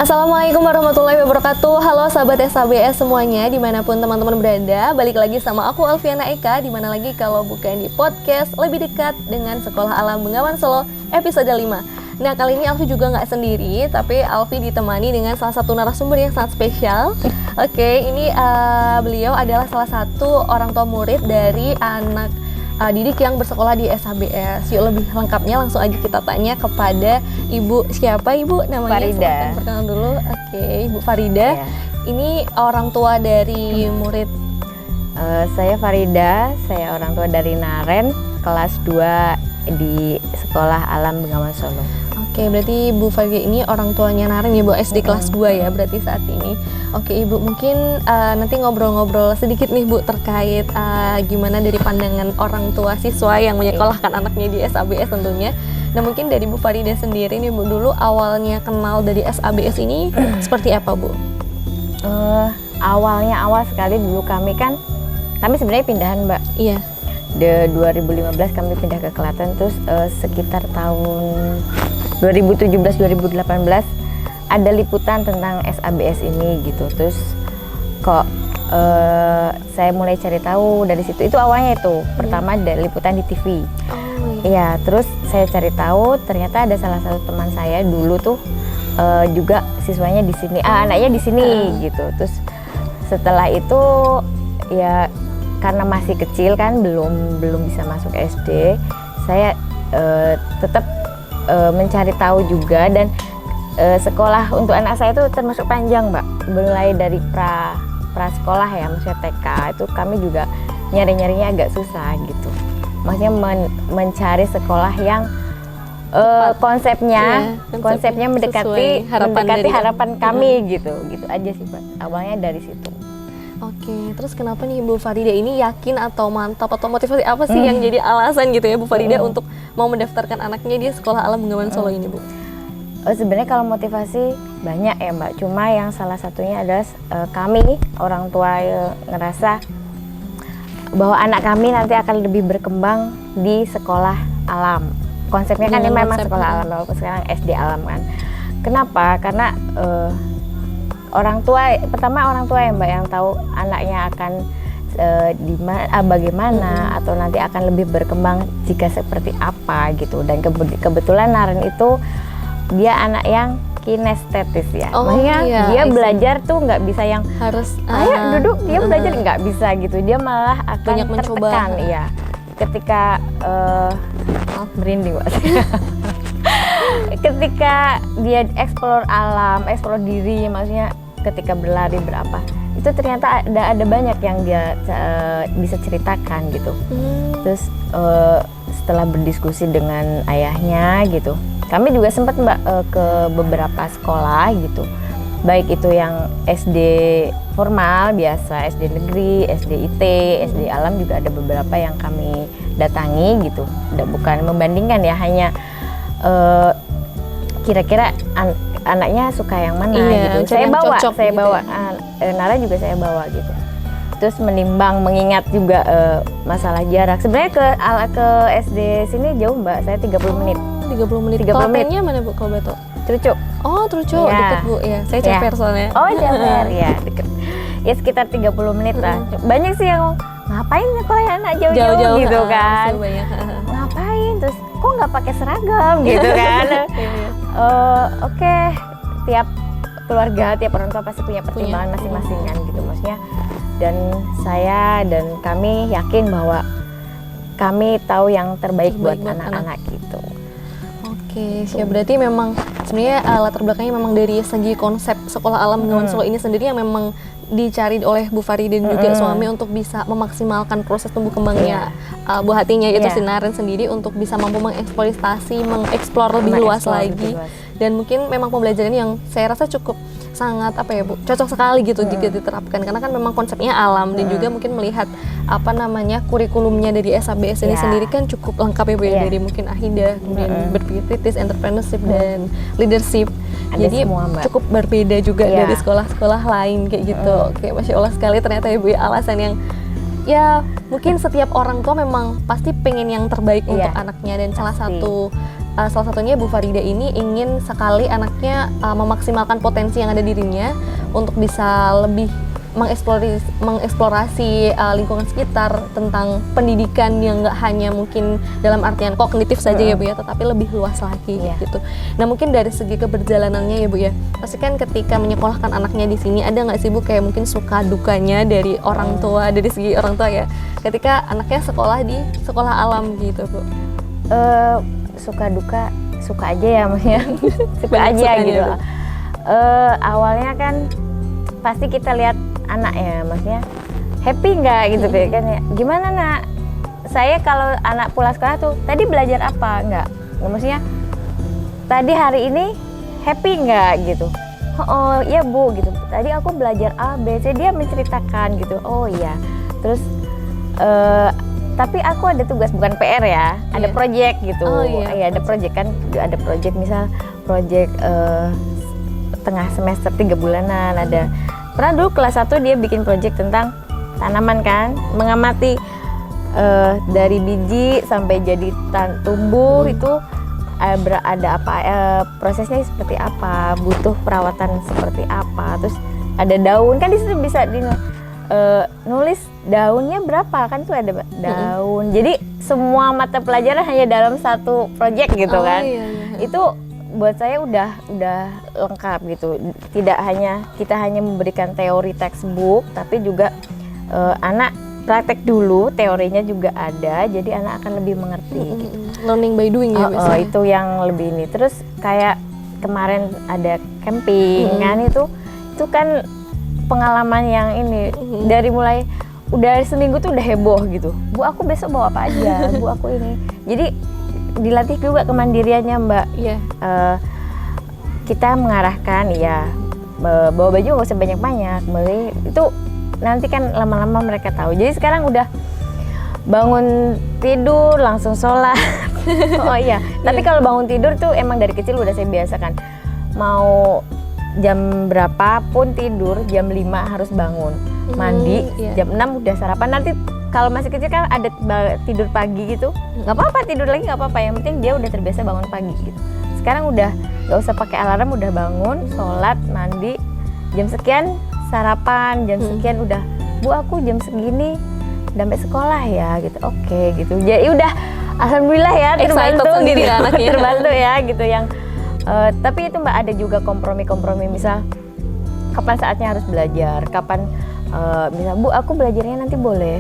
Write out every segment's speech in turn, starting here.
Assalamualaikum warahmatullahi wabarakatuh. Halo sahabat SABS semuanya, dimanapun teman-teman berada. Balik lagi sama aku Alfiana Eka. Dimana lagi kalau bukan di podcast Lebih Dekat dengan Sekolah Alam Bengawan Solo episode 5. Nah, kali ini Alfi juga nggak sendiri, tapi Alfi ditemani dengan salah satu narasumber yang sangat spesial. Oke, ini beliau adalah salah satu orang tua murid dari anak didik yang bersekolah di SABS. Yuk lebih lengkapnya langsung aja kita tanya kepada Ibu siapa Ibu namanya? Farida. Perkenalkan dulu. Oke, Ibu Farida. Ya. Ini orang tua dari murid. Saya Farida, saya orang tua dari Naren, kelas 2 di Sekolah Alam Bengawan Solo. Oke, berarti Ibu Farida ini orang tuanya Naren ya Bu, SD kelas 2 ya berarti saat ini. Oke Ibu, mungkin nanti ngobrol-ngobrol sedikit nih Bu terkait gimana dari pandangan orang tua siswa yang menyekolahkan anaknya di SABS tentunya. Nah mungkin dari Bu Farida sendiri nih Bu, dulu awalnya kenal dari SABS ini seperti apa Bu? Awal sekali dulu kami sebenarnya pindahan Mbak. Iya. Di 2015 kami pindah ke Klaten, terus sekitar tahun 2017-2018 ada liputan tentang SABS ini gitu. Terus kok saya mulai cari tahu dari situ. Itu awalnya itu pertama dari liputan di TV. Iya, terus saya cari tahu ternyata ada salah satu teman saya dulu tuh juga siswanya di sini, anaknya di sini gitu. Terus setelah itu ya karena masih kecil kan belum bisa masuk SD, saya tetap mencari tahu juga, dan sekolah untuk anak saya itu termasuk panjang Mbak, mulai dari pra sekolah ya, maksudnya TK itu kami juga nyari-nyarinya agak susah gitu, maksudnya mencari sekolah yang konsepnya mendekati harapan kami gitu aja sih Mbak, awalnya dari situ. Oke, terus kenapa nih Bu Farida ini yakin atau mantap atau motivasi apa sih yang jadi alasan gitu ya Bu Farida untuk mau mendaftarkan anaknya di Sekolah Alam Bengawan Solo ini Bu? Sebenarnya kalau motivasi banyak ya Mbak, cuma yang salah satunya adalah kami orang tua ngerasa bahwa anak kami nanti akan lebih berkembang di sekolah alam. Konsepnya kan ini memang sekolah alam, walaupun sekarang SD alam kan. Kenapa? Karena orang tua ya Mbak yang tahu anaknya akan bagaimana atau nanti akan lebih berkembang jika seperti apa gitu. Dan kebetulan Naren itu dia anak yang kinestetis ya, maksudnya dia belajar tuh nggak bisa yang harus ayo duduk, dia belajar nggak bisa gitu, dia malah akan banyak tertekan ya ketika merinding Mbak. Ketika dia eksplor alam, eksplor diri, maksudnya ketika berlari berapa, itu ternyata ada banyak yang dia bisa ceritakan gitu. Terus setelah berdiskusi dengan ayahnya gitu, kami juga sempat Mbak ke beberapa sekolah gitu, baik itu yang SD formal biasa, SD negeri, SD IT, SD alam, juga ada beberapa yang kami datangi gitu. Bukan membandingkan ya, hanya kira-kira anaknya suka yang mana gitu. Saya bawa Nara juga saya bawa gitu. Terus mengingat juga masalah jarak. Sebenarnya ke SD sini jauh Mbak, saya 30 menit. 30 menit. Klatennya mana Bu kalau betul? Trucuk. Oh, Trucuk, ya. Deket Bu ya. Saya Ceper soalnya. Oh, Ceper ya, deket. Ya sekitar 30 menit lah. Banyak sih yang ngapain sekolah anak jauh-jauh gitu kan. Ngapain? Terus kok nggak pakai seragam gitu kan? Oke, tiap keluarga, tiap orang tua pasti punya pertimbangan masing-masing kan gitu, maksudnya. Dan saya dan kami yakin bahwa kami tahu yang terbaik buat anak-anak gitu. Oke, siap. Berarti memang sebenarnya latar belakangnya memang dari segi konsep Sekolah Alam Bengawan Solo ini sendiri yang memang dicari oleh Bu Farida dan juga suami untuk bisa memaksimalkan proses tumbuh kembangnya buah hatinya, yaitu si Naren sendiri, untuk bisa mampu mengeksplor lebih luas lagi. Dan mungkin memang pembelajaran yang saya rasa cukup sangat Bu, cocok sekali gitu jika diterapkan, karena kan memang konsepnya alam dan juga mungkin melihat kurikulumnya dari SABS ini sendiri kan cukup lengkap ya Bu, dari mungkin AHIDA, kemudian berpikir kritis, entrepreneurship dan leadership. Jadi cukup berbeda juga dari sekolah-sekolah lain kayak gitu. Oke, Masya Allah sekali ternyata ya Bu, alasan yang ya mungkin setiap orang tua memang pasti pengen yang terbaik untuk anaknya, dan salah satu salah satunya Bu Farida ini ingin sekali anaknya memaksimalkan potensi yang ada di dirinya untuk bisa lebih mengeksplorasi lingkungan sekitar, tentang pendidikan yang nggak hanya mungkin dalam artian kognitif saja ya Bu ya, tetapi lebih luas lagi gitu. Nah mungkin dari segi keberjalanannya ya Bu ya, pasti kan ketika menyekolahkan anaknya di sini ada nggak sih Bu kayak mungkin suka dukanya dari orang tua, dari segi orang tua ya, ketika anaknya sekolah di sekolah alam gitu Bu? Suka duka suka aja ya maksudnya suka aja gitu. Awalnya kan pasti kita lihat anak ya, maksudnya happy nggak gitu kan ya, gimana nak, saya kalau anak pulang sekolah tuh tadi belajar apa nggak, maksudnya tadi hari ini happy nggak gitu, oh iya Bu gitu, tadi aku belajar A B C, dia menceritakan gitu, oh iya, terus tapi aku ada tugas, bukan PR ya, ada project gitu. Ada project kan, ada project misal project tengah semester 3 bulanan ada. Pernah dulu kelas 1 dia bikin project tentang tanaman kan, mengamati dari biji sampai jadi tumbuh itu ada apa, prosesnya seperti apa, butuh perawatan seperti apa, terus ada daun kan di situ bisa nulis daunnya berapa kan, tuh ada daun. Jadi semua mata pelajaran hanya dalam satu project gitu kan. Itu buat saya udah lengkap gitu. Tidak hanya kita hanya memberikan teori textbook, tapi juga anak praktek dulu, teorinya juga ada, jadi anak akan lebih mengerti. Gitu. Learning by doing ya biasanya. Itu yang lebih ini. Terus kayak kemarin ada camping kan, itu kan pengalaman yang ini dari mulai udah seminggu tuh udah heboh gitu. Bu aku besok bawa apa aja, Bu aku ini. Jadi dilatih juga kemandiriannya Mbak. Kita mengarahkan ya, bawa baju nggak usah banyak-banyak, itu nanti kan lama-lama mereka tahu. Jadi sekarang udah bangun tidur langsung sholat. Tapi kalau bangun tidur tuh emang dari kecil udah saya biasakan, mau jam berapapun tidur, jam 5 harus bangun, mandi, jam 6 udah sarapan. Nanti kalau masih kecil kan ada tidur pagi gitu, nggak apa-apa, tidur lagi nggak apa-apa, yang penting dia udah terbiasa bangun pagi gitu. Sekarang udah nggak usah pakai alarm, udah bangun, sholat, mandi, jam sekian sarapan, jam sekian udah, Bu aku jam segini sampai sekolah ya gitu, oke gitu. Jadi udah alhamdulillah ya, terbantu gitu, terbantu ya gitu yang. Tapi itu Mbak ada juga kompromi-kompromi, misal kapan saatnya harus belajar, kapan misal Bu aku belajarnya nanti boleh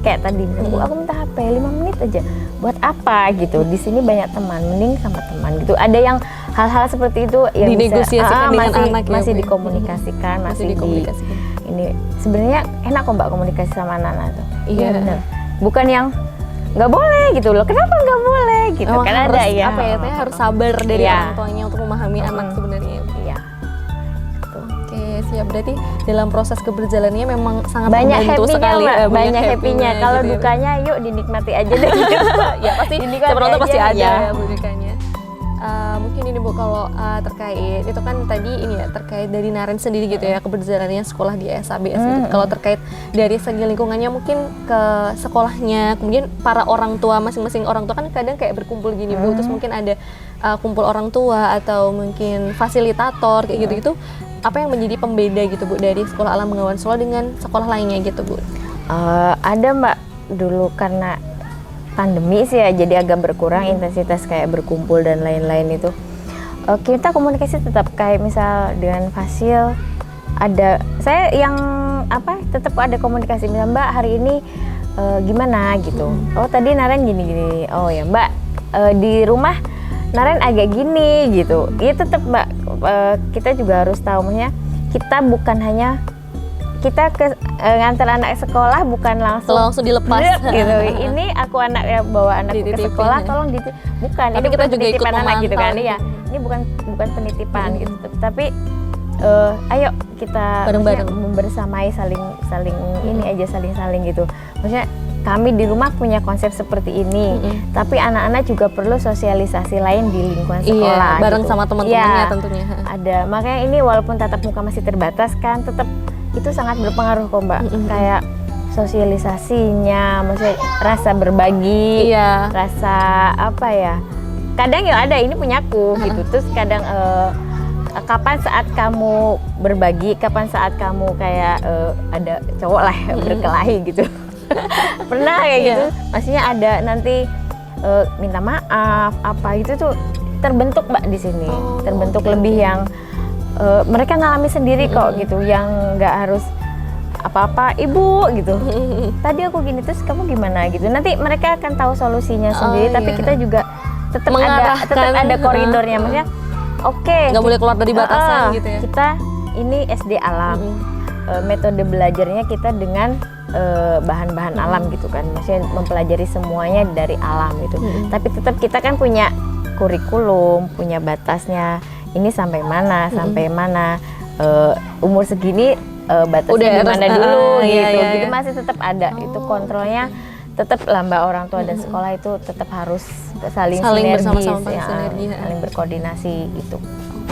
kayak tadi, Bu aku minta HP 5 menit aja, buat apa gitu, di sini banyak teman, mending sama teman gitu. Ada yang hal-hal seperti itu yang dinegosiasikan dengan anak masih dikomunikasikan, masih dikomunikasikan. Ini sebenarnya enak kok Mbak komunikasi sama anak-anak tuh. Iya benar, bukan yang nggak boleh gitu loh, kenapa nggak boleh gitu, kan harus, ada ya harus sabar dari orang tuanya untuk memahami anak sebenarnya. Oke siap, berarti dalam proses keberjalanannya memang sangat banyak membantu sekali. Banyak happy-nya. Kalau gitu, dukanya yuk dinikmati aja deh. Ya pasti siapa tahu pasti ada ya Bu dukanya. Mungkin ini Bu kalau terkait itu kan tadi ini ya, terkait dari Naren sendiri gitu ya, keberjalanannya sekolah di SABS gitu. Kalau terkait dari segi lingkungannya mungkin ke sekolahnya, kemudian para orang tua, masing-masing orang tua kan kadang kayak berkumpul gini Bu, terus mungkin ada kumpul orang tua atau mungkin fasilitator kayak gitu-gitu. Apa yang menjadi pembeda gitu Bu dari Sekolah Alam Bengawan Solo dengan sekolah lainnya gitu Bu? Ada Mbak, dulu karena pandemi sih ya, jadi agak berkurang intensitas kayak berkumpul dan lain-lain itu. Kita komunikasi tetap kayak misal dengan Fasil, ada saya yang tetap ada komunikasi, misal Mbak hari ini gimana gitu. Oh tadi Naren gini-gini, oh ya Mbak di rumah Naren agak gini gitu. Ya tetap Mbak, kita juga harus tahu, maksudnya kita bukan hanya kita ngantar anak sekolah bukan langsung dilepas gitu. Ini aku bawa anak ke sekolah, tolong bukan. Tapi ini kita bukan juga ikut penitipan anak gitu kan ya. Ini bukan penitipan gitu. Tapi ayo kita bareng-bareng membersamai, saling ini aja, saling gitu. Maksudnya kami di rumah punya konsep seperti ini, tapi anak-anak juga perlu sosialisasi lain di lingkungan sekolah. Bareng gitu. sama teman-temannya tentunya. Ada, makanya ini walaupun tatap muka masih terbatas kan, tetap itu sangat berpengaruh kok Mbak. Kayak sosialisasinya, maksudnya rasa berbagi, rasa kadang ya ada ini punyaku gitu, terus kadang kapan saat kamu berbagi, kapan saat kamu kayak ada cowok lah berkelahi gitu. Pernah kayak gitu, maksudnya ada nanti minta maaf apa gitu tuh terbentuk Mbak di sini, terbentuk lebih yang mereka ngalami sendiri kok gitu, yang nggak harus apa-apa ibu gitu. Tadi aku gini terus kamu gimana gitu. Nanti mereka akan tahu solusinya sendiri, tapi kita juga tetap ada koridornya, maksudnya oke, nggak boleh keluar dari batasan gitu ya. Kita ini SD alam, metode belajarnya kita dengan bahan-bahan alam gitu kan, maksudnya mempelajari semuanya dari alam gitu. Tapi tetap kita kan punya kurikulum, punya batasnya. Ini sampai mana, sampai mana, umur segini batasnya di mana dulu gitu. Gitu masih tetap ada itu kontrolnya. Tetap lamba orang tua dan sekolah itu tetap harus saling sinergis, saling berkoordinasi gitu.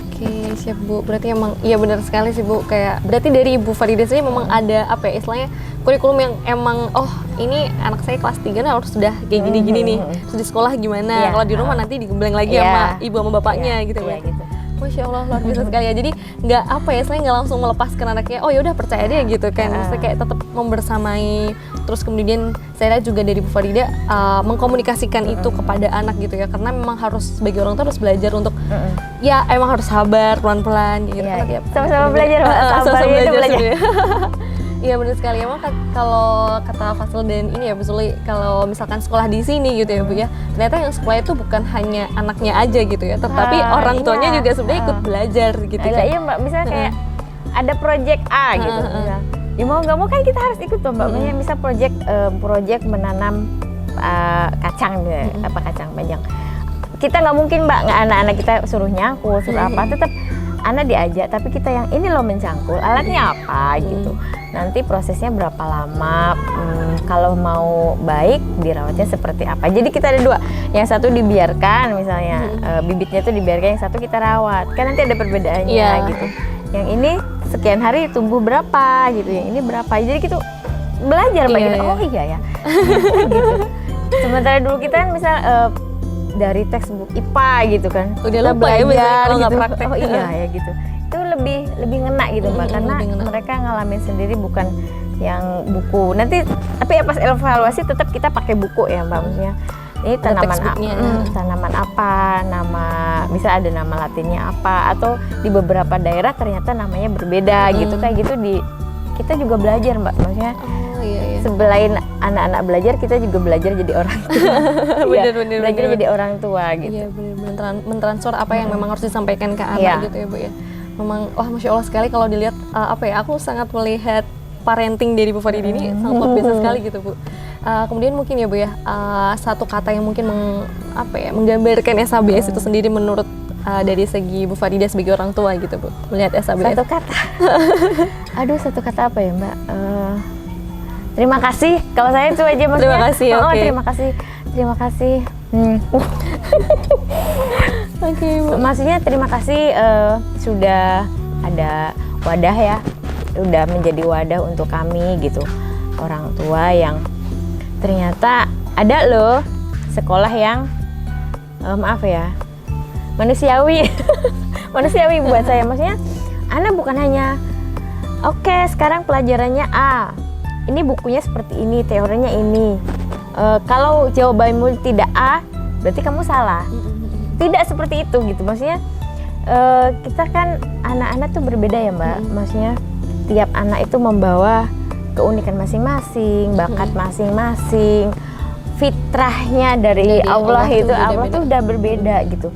Oke, siap Bu. Berarti emang iya benar sekali sih Bu. Kayak berarti dari Ibu Farida sendiri memang ada apa ya istilahnya kurikulum yang emang ini anak saya kelas 3 harus sudah kayak gini-gini nih. Terus di sekolah gimana? Kalau di rumah nanti digembleng lagi sama ibu sama bapaknya gitu ya. Gitu. Masya Allah luar biasa sekali ya. Jadi nggak apa ya, istilahnya nggak langsung melepaskan anaknya. Oh ya udah percaya deh gitu kan. Maksudnya kayak tetap membersamai. Terus kemudian saya lihat juga dari Bu Farida mengkomunikasikan itu kepada anak gitu ya. Karena memang harus sebagai orang tua harus belajar untuk ya emang harus sabar pelan-pelan gitu. Sama-sama belajar, sama-sama belajar. Iya benar sekali. Emang kalau kata Fasil dan ini ya Bu Suli, kalau misalkan sekolah di sini gitu ya Bu ya, ternyata yang sekolah itu bukan hanya anaknya aja gitu ya, tetapi orang tuanya juga sebenarnya ikut belajar gitu kan. Iya Mbak, misalnya kayak ada project A gitu, ya mau nggak mau kan kita harus ikut tuh Mbak. Misalnya misal project menanam kacang kacang panjang. Kita nggak mungkin Mbak, nggak anak-anak kita suruh nyangkul, suruh apa, tetap anak diajak, tapi kita yang ini loh mencangkul, alatnya apa gitu. Nanti prosesnya berapa lama, kalau mau baik dirawatnya seperti apa. Jadi kita ada dua, yang satu dibiarkan misalnya bibitnya tuh dibiarkan, yang satu kita rawat. Kan nanti ada perbedaannya gitu. Yang ini sekian hari tumbuh berapa gitu, yang ini berapa. Jadi kita belajar Mbak kita. Oh iya ya. Gitu. Sementara dulu kita kan misal dari textbook IPA gitu kan, udah lupa belajar ya, gitu. praktek. Oh iya ya gitu. Itu lebih ngena gitu Mbak, karena mereka ngalamin sendiri bukan yang buku. Nanti tapi ya pas evaluasi tetap kita pakai buku ya Mbak, maksudnya ini tanaman apa, nama bisa ada nama latinnya apa, atau di beberapa daerah ternyata namanya berbeda gitu. Kayak gitu kita juga belajar Mbak, maksudnya sebelain anak-anak belajar, kita juga belajar jadi orang tua. Belajar jadi orang tua gitu. Iya benar, mentransfer apa yang memang harus disampaikan ke anak gitu ya Bu ya. Memang Masya Allah sekali kalau dilihat aku sangat melihat parenting dari Bu Farida ini sangat luar biasa sekali gitu Bu. Kemudian mungkin ya Bu ya, satu kata yang mungkin menggambarkan SABS itu sendiri menurut dari segi Bu Farida sebagai orang tua gitu Bu, melihat SABS. Satu kata. Aduh, satu kata apa ya Mbak? Terima kasih. Kalau saya itu aja maksudnya. Terima kasih. Terima kasih. Oke, Bu. Maksudnya terima kasih sudah ada wadah ya, udah menjadi wadah untuk kami gitu, orang tua yang ternyata ada loh sekolah yang manusiawi. Manusiawi buat saya, maksudnya anak bukan hanya sekarang pelajarannya A, ini bukunya seperti ini, teorinya ini, kalau jawabanmu tidak A berarti kamu salah. Tidak seperti itu gitu, maksudnya kita kan anak-anak tuh berbeda ya Mbak, maksudnya tiap anak itu membawa keunikan masing-masing, bakat masing-masing, fitrahnya dari Allah itu tuh udah berbeda gitu.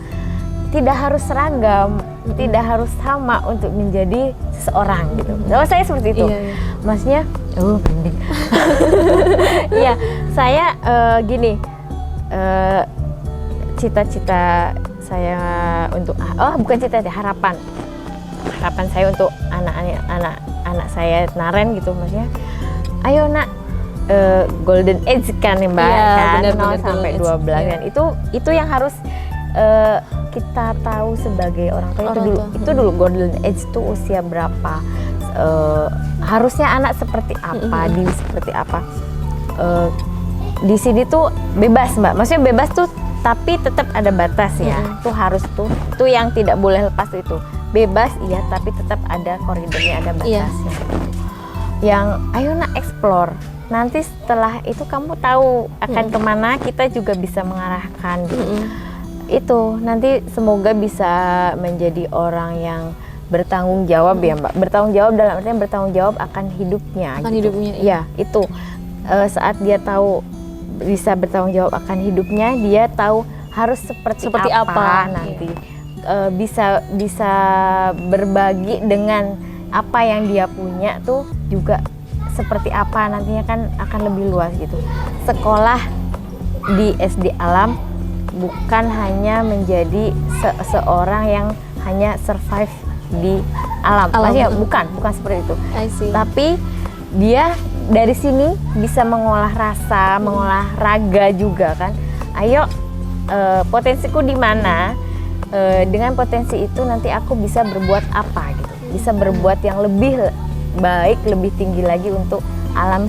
Tidak harus seragam, tidak harus sama untuk menjadi seseorang gitu. Kalau saya seperti itu, maksudnya, merinding. Iya, saya gini, cita-cita saya untuk bukan cita-cita, harapan saya untuk anak saya Naren gitu, maksudnya, ayo nak, golden age kan ya Mbak, kan 0 sampai 12 kan, itu yang harus kita tahu sebagai orang tua. Itu dulu golden age itu usia berapa, harusnya anak seperti apa, seperti apa. Di sini tuh bebas Mbak, maksudnya bebas tuh tapi tetap ada batas ya. Tuh harus tuh yang tidak boleh lepas itu. Bebas iya, tapi tetap ada koridornya, ada batasnya. Yang ayo nak explore. Nanti setelah itu kamu tahu akan kemana, kita juga bisa mengarahkan gitu. Itu nanti semoga bisa menjadi orang yang bertanggung jawab ya Mbak. Bertanggung jawab dalam artian bertanggung jawab akan hidupnya. Akan gitu. hidupnya. Ya itu saat dia tahu bisa bertanggung jawab akan hidupnya, dia tahu harus seperti apa nanti. Bisa berbagi dengan apa yang dia punya tuh juga seperti apa nantinya, kan akan lebih luas gitu. Sekolah di SD Alam bukan hanya menjadi seorang yang hanya survive di alam. Maksudnya bukan seperti itu. Tapi dia dari sini bisa mengolah rasa, mengolah raga juga kan. Ayo potensiku di mana? Dengan potensi itu nanti aku bisa berbuat apa gitu. Bisa berbuat yang lebih baik, lebih tinggi lagi untuk alam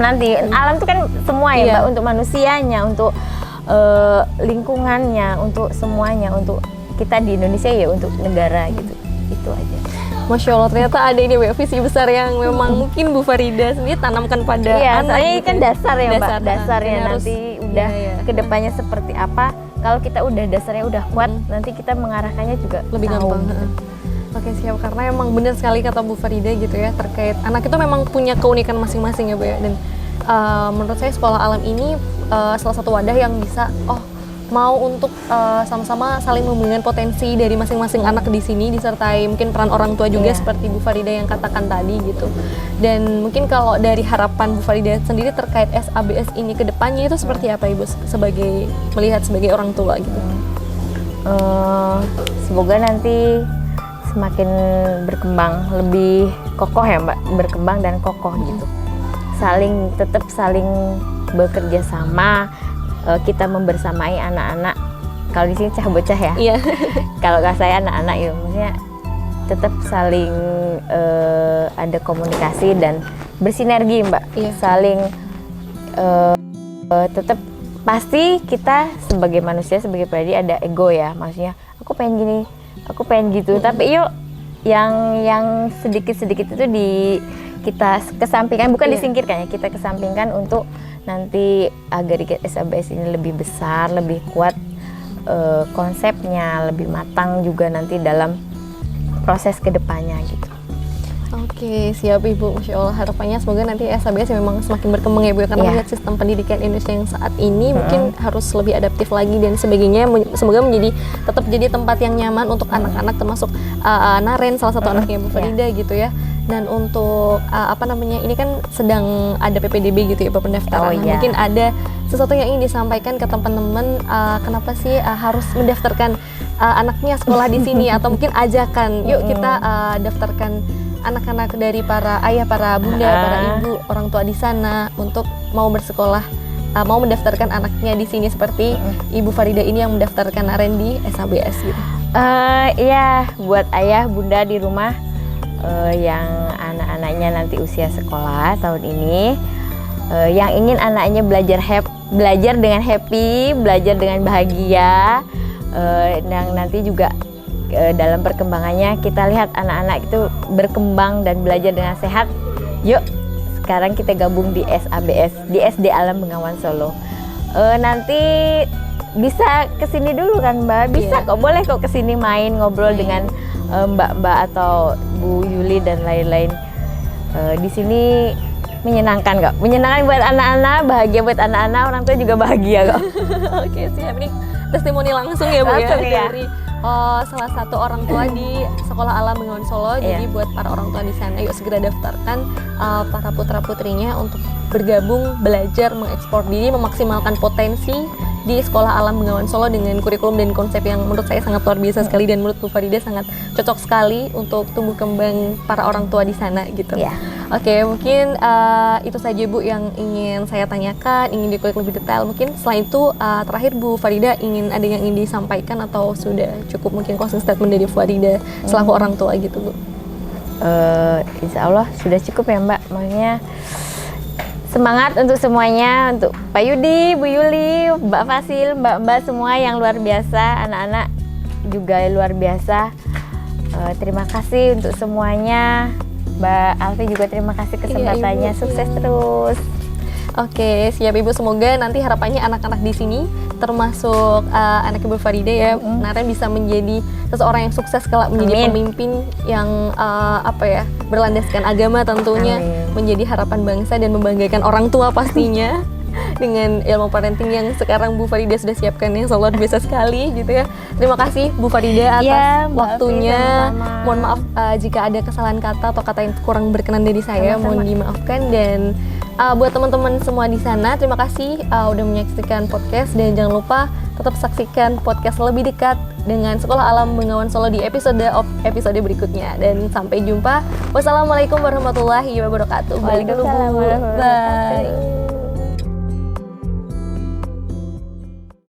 nanti. Alam itu kan semua ya Mbak, untuk manusianya, untuk lingkungannya, untuk semuanya, untuk kita di Indonesia ya, untuk negara gitu. Itu aja. Masya Allah, ternyata ada ini Mbak, visi besar yang memang mungkin Bu Farida sendiri tanamkan pada anak. Iya, kan dasar ya Mbak, dasarnya harus, nanti udah kedepannya seperti apa. Kalau kita udah dasarnya udah kuat, nanti kita mengarahkannya juga lebih gampang. Gitu. Oke, siap, karena emang benar sekali kata Bu Farida gitu ya, terkait anak itu memang punya keunikan masing-masing ya Bu ya. Dan menurut saya sekolah alam ini salah satu wadah yang bisa mau untuk sama-sama saling memberikan potensi dari masing-masing anak di sini, disertai mungkin peran orang tua juga seperti Bu Farida yang katakan tadi gitu. Dan mungkin kalau dari harapan Bu Farida sendiri terkait SABS ini ke depannya itu seperti apa Ibu melihat sebagai orang tua gitu? Semoga nanti semakin berkembang, lebih kokoh ya Mbak, berkembang dan kokoh gitu. Tetap saling bekerja sama, kita membersamai anak-anak. Kalau di sini cah bocah ya. Iya. Kalau saya anak-anak ya, maksudnya tetap saling ada komunikasi dan bersinergi Mbak. Iya. Saling tetap pasti kita sebagai manusia, sebagai pribadi ada ego ya, maksudnya aku pengen gini, aku pengen gitu, tapi yuk yang sedikit-sedikit itu kita kesampingkan, bukan disingkirkan ya, kita kesampingkan untuk nanti agar SABS ini lebih besar, lebih kuat konsepnya, lebih matang juga nanti dalam proses kedepannya gitu. Oke, siap Ibu. Masya Allah, harapannya semoga nanti SABS memang semakin berkembang ya Bu, karena melihat sistem pendidikan Indonesia yang saat ini mungkin harus lebih adaptif lagi dan sebagainya. Semoga tetap jadi tempat yang nyaman untuk anak-anak, termasuk Naren salah satu anaknya Bu Farida gitu ya. Dan untuk ini kan sedang ada PPDB gitu ya Pak, pendaftaran. Mungkin ada sesuatu yang ingin disampaikan ke teman-teman, kenapa sih harus mendaftarkan anaknya sekolah di sini, atau mungkin ajakan yuk kita daftarkan anak-anak dari para ayah, para bunda, para ibu, orang tua di sana untuk mau bersekolah, mau mendaftarkan anaknya di sini seperti Ibu Farida ini yang mendaftarkan Naren di SABS gitu. Iya, buat ayah, bunda di rumah yang anak-anaknya nanti usia sekolah tahun ini, yang ingin anaknya belajar dengan happy, belajar dengan bahagia, dan nanti juga dalam perkembangannya kita lihat anak-anak itu berkembang dan belajar dengan sehat. Yuk, sekarang kita gabung di SABS, di SD Alam Bengawan Solo. Nanti bisa kesini dulu kan Mbak? Bisa kok, boleh kok kesini main, ngobrol dengan Mbak-mbak atau Bu Yuli dan lain-lain. Di sini menyenangkan kok, menyenangkan buat anak-anak, bahagia buat anak-anak, orang tua juga bahagia kok. Oke, siap, ini testimoni langsung ya Bu ya dari salah satu orang tua di Sekolah Alam Bengawan Solo. Jadi buat para orang tua di sana, yuk segera daftarkan para putra-putrinya untuk bergabung, belajar, mengekspor diri, memaksimalkan potensi di Sekolah Alam Bengawan Solo dengan kurikulum dan konsep yang menurut saya sangat luar biasa sekali, dan menurut Bu Farida sangat cocok sekali untuk tumbuh kembang para orang tua di sana gitu. Oke, mungkin itu saja Bu yang ingin saya tanyakan, ingin dikulik lebih detail. Mungkin setelah itu terakhir Bu Farida ada yang ingin disampaikan atau sudah cukup mungkin closing statement dari Bu Farida selaku orang tua gitu Bu? Insya Allah sudah cukup ya Mbak, makanya Semangat untuk semuanya, untuk Pak Yudi, Bu Yuli, Mbak Fasil, Mbak-mbak semua yang luar biasa, anak-anak juga luar biasa. Terima kasih untuk semuanya. Mbak Alfi juga terima kasih kesempatannya. Ibu. Sukses terus. Oke, siap Ibu. Semoga nanti harapannya anak-anak di sini, termasuk anak Ibu Farida ya, Naren bisa menjadi seseorang yang sukses kelak menjadi pemimpin yang berlandaskan agama tentunya, menjadi harapan bangsa dan membanggakan orang tua pastinya. Dengan ilmu parenting yang sekarang Bu Farida sudah siapkan yang luar biasa sekali gitu ya. Terima kasih Bu Farida atas waktunya. Mohon maaf jika ada kesalahan kata atau kata yang kurang berkenan dari saya, mohon dimaafkan. Dan buat teman-teman semua di sana, terima kasih udah menyaksikan podcast, dan jangan lupa tetap saksikan podcast lebih dekat dengan Sekolah Alam Bengawan Solo di episode berikutnya. Dan sampai jumpa. Wassalamualaikum warahmatullahi wabarakatuh. Balik dulu Bu. Bye.